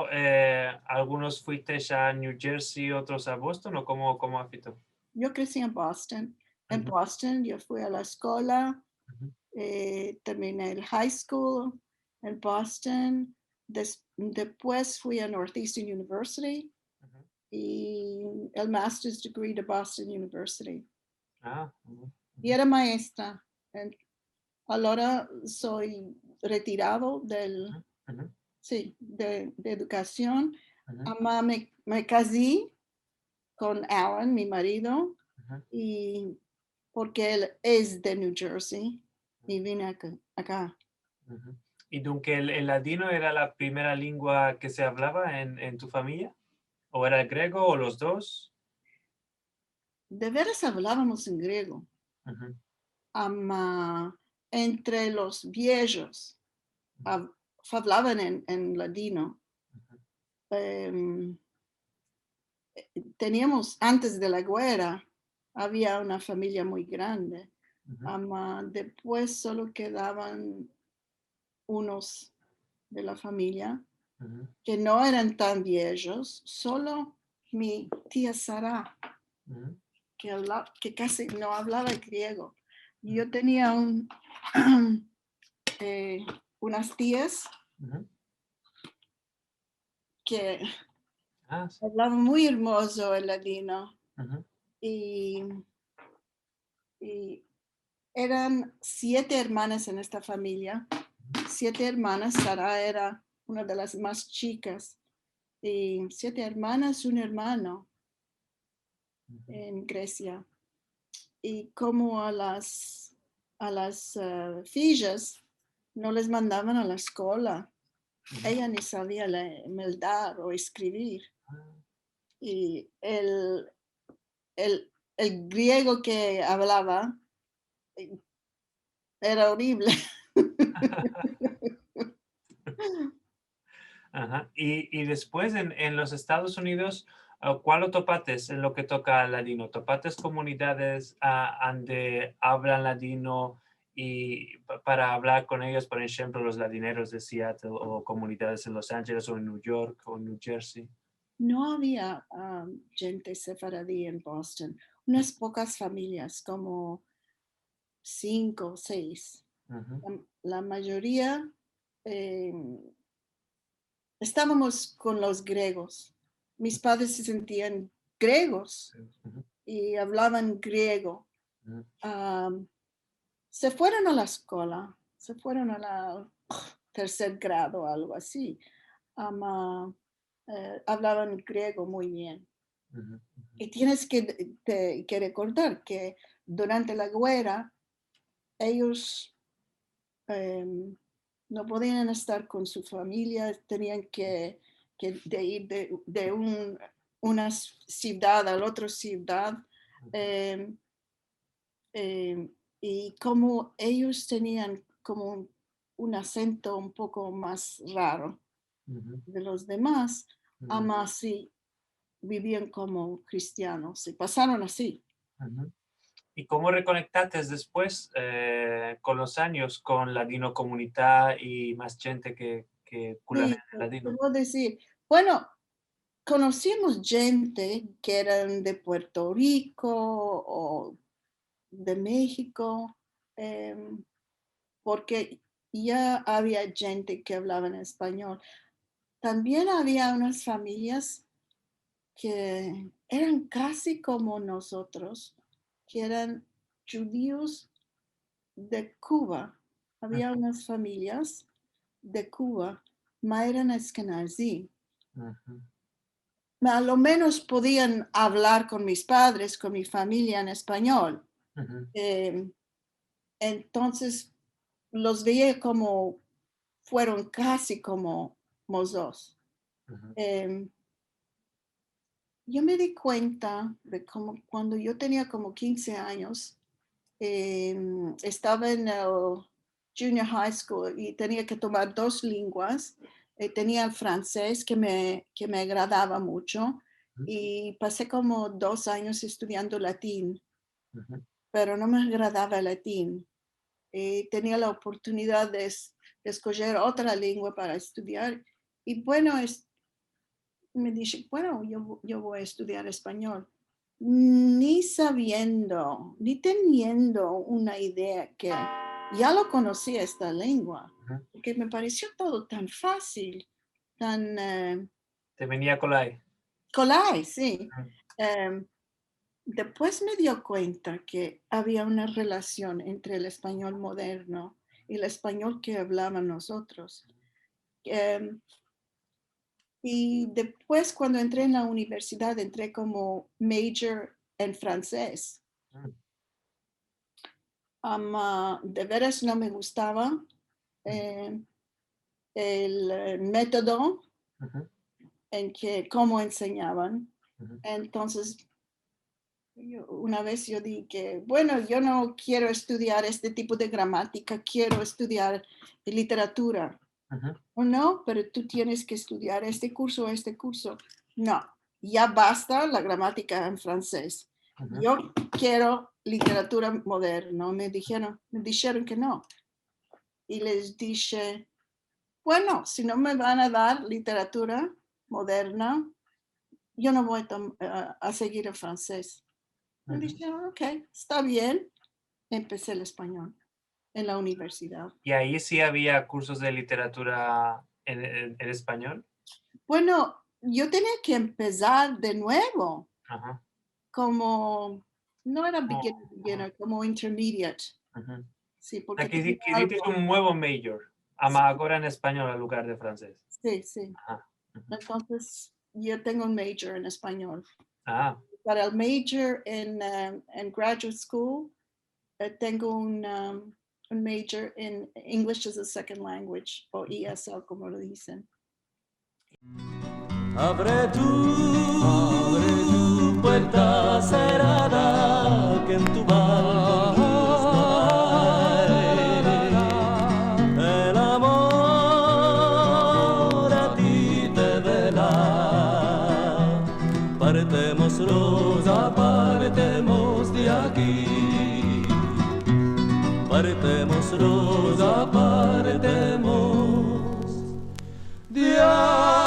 algunos fuiste ya a New Jersey, otros a Boston, o cómo afectó? Yo crecí en Boston. En Ujú, Boston yo fui a la escuela, ujú, terminé el high school en Boston. Después fui a Northeastern University ujú. y el master's degree de Boston University. Ujú, Y ujú, era maestra. En- Ahora soy retirado del, ujú, ujú, sí, de educación. ujú, Me casé con Alan, mi marido, ujú. y porque él es de New Jersey y vine acá. Ujú. ¿Y tú que el ladino era la primera lengua que se hablaba en tu familia? ¿O era el griego o los dos? De veras hablábamos en griego. Ujú, Ama, entre los viejos ujú, hab- hablaban en ladino. ujú, Em, Teníamos, antes de la guerra, había una familia muy grande. ujú, Después solo quedaban unos de la familia ujú, que no eran tan viejos, solo mi tía Sara, ujú, que casi no hablaba griego. ujú, Yo tenía eh, unas tías ujú. que Sí. hablaban muy hermoso el ladino Ujú, y, y eran 7 hermanas en esta familia. 7 hermanas, Sara era una de las más chicas. Y 7 hermanas, un hermano ujú, en Grecia. Y como a las fillas no les mandaban a la escuela, ujú. ella ni sabía leer o escribir. Ah. Y el griego que hablaba eh, era horrible. Ajá. Y después en los Estados Unidos, ¿cuál topates en lo que toca al ladino? ¿Topates comunidades donde hablan ladino y para hablar con ellos, por ejemplo, los ladineros de Seattle o comunidades en Los Ángeles o en New York o New Jersey? No había gente sefaradí en Boston, unas pocas familias, como 5 o 6. Ujú, La mayoría eh, estábamos con los griegos. Mis padres se sentían griegos ujú, y hablaban griego. ujú, Am, Se fueron a la escuela, se fueron a la tercer grado o algo así. Ama, Hablaban griego muy bien. ujú, Y tienes que recordar que durante la guerra ellos em, no podían estar con su familia, tenían que ir de una ciudad a la otra ciudad. ujú, em, em, y como ellos tenían como un acento un poco más raro ujú, de los demás, ujú, aún así vivían como cristianos y pasaron así. ujú. ¿Y cómo reconectaste después con los años con Ladino Comunidad y más gente que culan Sí, el te ladino? voy a decir, bueno, conocimos gente que eran de Puerto Rico o de México, em, porque ya había gente que hablaba en español. También había unas familias que eran casi como nosotros, que eran judíos de Cuba. Había Ujú, unas familias de Cuba, ma eran eskenazi. ujú, A lo menos podían hablar con mis padres, con mi familia en español. ujú, Eh, entonces los veía como fueron casi como mozos. ujú, Eh, yo me di cuenta de cómo cuando yo tenía como 15 años, eh, estaba en el junior high school y tenía que tomar 2 lenguas. Tenía el francés que me agradaba mucho y pasé como 2 años estudiando latín, ujú, pero no me agradaba el latín. Tenía la oportunidad de escoger otra lengua para estudiar y bueno, me dije, bueno, yo voy a estudiar español. Ni sabiendo, ni teniendo una idea que ya lo conocía esta lengua, Ujú. porque me pareció todo tan fácil, tan Te venía con la... colay, sí. Ujú. Después me dio cuenta que había una relación entre el español moderno y el español que hablaban nosotros. Em, y después cuando entré en la universidad, entré como major en francés. Mm. De veras no me gustaba eh, el método Ujú. en que cómo enseñaban. Ujú. Entonces, una vez yo dije, bueno, yo no quiero estudiar este tipo de gramática, quiero estudiar literatura. Ujú. O no, pero tú tienes que estudiar este curso o este curso. No, ya basta la gramática en francés. Ujú. Yo quiero literatura moderna. Me dijeron que no. Y les dije, bueno, si no me van a dar literatura moderna, yo no voy a seguir el francés. Me Ujú. dijeron, ok, está bien. Empecé el español en la universidad. Y ahí sí había cursos de literatura en español. Bueno, yo tenía que empezar de nuevo, Ajá. como, no era Oh, ajá. beginner, como intermediate. Ujú. Sí, O sea, porque que, tenía que hiciste algo. un nuevo major, Sí, ahora en español en lugar de francés. sí, sí. Ajá. Ujú. Entonces, yo tengo un major en español. Ah, Para el major en graduate school, tengo un major en English as a Second Language, o ESL, como lo dicen. Abre tu puerta cerrada que en tu balcón está. El amor a ti te vela. Partemos rosa, partemos de aquí. Partemos rosa, partemos de aquí.